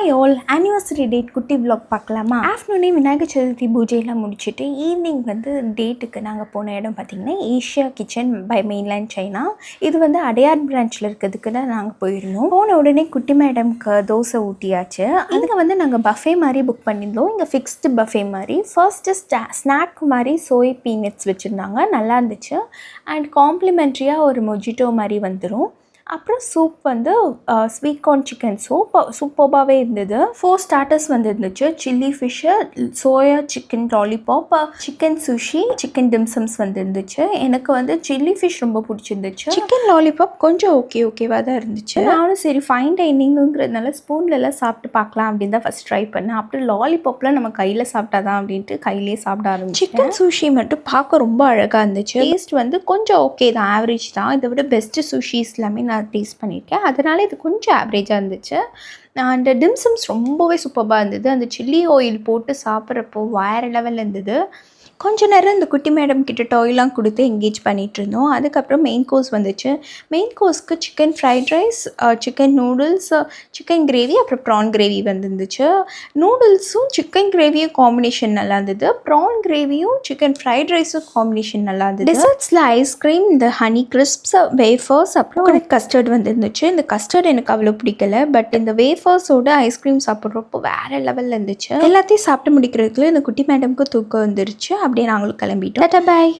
Hi all, anniversary date குட்டி vlog பார்க்கலாமா? ஆஃப்டர்நூனே விநாயகர் சதுர்த்தி பூஜையெல்லாம் முடிச்சுட்டு ஈவினிங் டேட்டுக்கு நாங்கள் போன இடம் பார்த்திங்கன்னா Asia kitchen by mainland China. இது அடையார் பிரான்ச்சில் இருக்கிறதுக்கு தான் நாங்கள் போயிருந்தோம். போன உடனே குட்டி மேடம்க்கு தோசை ஊட்டியாச்சு. இங்கே நாங்கள் பஃபே மாதிரி புக் பண்ணியிருந்தோம். இங்கே ஃபிக்ஸ்டு பஃபே மாதிரி ஃபர்ஸ்ட்டு ஸ்நாக் மாதிரி சோய் பீனட்ஸ் வச்சுருந்தாங்க, நல்லா இருந்துச்சு. அண்ட் காம்ப்ளிமெண்ட்ரியாக ஒரு மொஜிட்டோ மாதிரி வந்துடும். அப்புறம் சூப் ஸ்வீட் கார்ன் சிக்கன் சூப்பராகவே இருந்தது. 4 ஸ்டார்டர்ஸ் இருந்துச்சு. Chilli fish, soya chicken lollipop, chicken sushi, chicken dim sums இருந்துச்சு. எனக்கு சில்லி ஃபிஷ் ரொம்ப பிடிச்சிருந்துச்சு. சிக்கன் லாலிபாப் கொஞ்சம் ஓகேவாக தான் இருந்துச்சு. நானும் சரி ஃபைன் டைனிங்குங்கிறதுனால ஸ்பூன்லலாம் சாப்பிட்டு பார்க்கலாம் அப்படின்னு தான் ஃபஸ்ட் ட்ரை பண்ணேன். அப்புறம் லாலிபாப்லாம் நம்ம கையில் சாப்பிட்டா தான் அப்படின்ட்டு கையிலே சாப்பிட ஆரம்பிச்சு. சிக்கன் சுஷி மட்டும் பார்க்க ரொம்ப அழகாக இருந்துச்சு. டேஸ்ட் கொஞ்சம் ஓகே தான், ஆவரேஜ் தான். இதை விட பெஸ்ட்டு சுஷிஸ் எல்லாமே நான் டேஸ்ட் பண்ணியிருக்கேன். அதனால் இது கொஞ்சம் ஆவரேஜாக இருந்துச்சு. அந்த டிம்சம்ஸ் ரொம்பவே சூப்பராக இருந்தது. அந்த சில்லி ஆயில் போட்டு சாப்பிட்றப்போ வேறு லெவலில் இருந்தது. கொஞ்ச நேரம் இந்த குட்டி மேடம் கிட்ட டாய்லாம் கொடுத்து என்கேஜ் பண்ணிகிட்டு இருந்தோம். அதுக்கப்புறம் மெயின் கோர்ஸ் வந்துச்சு. மெயின் கோர்ஸ்க்கு chicken fried rice, chicken noodles, chicken gravy, அப்புறம் ப்ரான் கிரேவி வந்துருந்துச்சு. நூடுல்ஸும் சிக்கன் கிரேவியும் காம்பினேஷன் நல்லா இருந்தது. ப்ரான் கிரேவியும் சிக்கன் ஃப்ரைட் ரைஸும் காம்பினேஷன் நல்லா இருந்தது. டெசர்ட்ஸில் ஐஸ்கிரீம், இந்த ஹனி கிறிஸ்ப்ஸ், வேஃபர்ஸ், அப்புறம் கஸ்டர்ட் வந்துருந்துச்சு. இந்த கஸ்டர்ட் எனக்கு அவ்வளோ பிடிக்கல, பட் இந்த வேஃபர்ஸோட ஐஸ்கிரீம் சாப்பிட்றப்போ வேறு லெவலில் இருந்துச்சு. எல்லாத்தையும் சாப்பிட்டு முடிக்கிறதுக்குள்ள இந்த குட்டி மேடம்க்கு தூக்கம் வந்துருச்சு. அப்படியே நாங்களும் கிளம்பிட்டோம். Tata bye.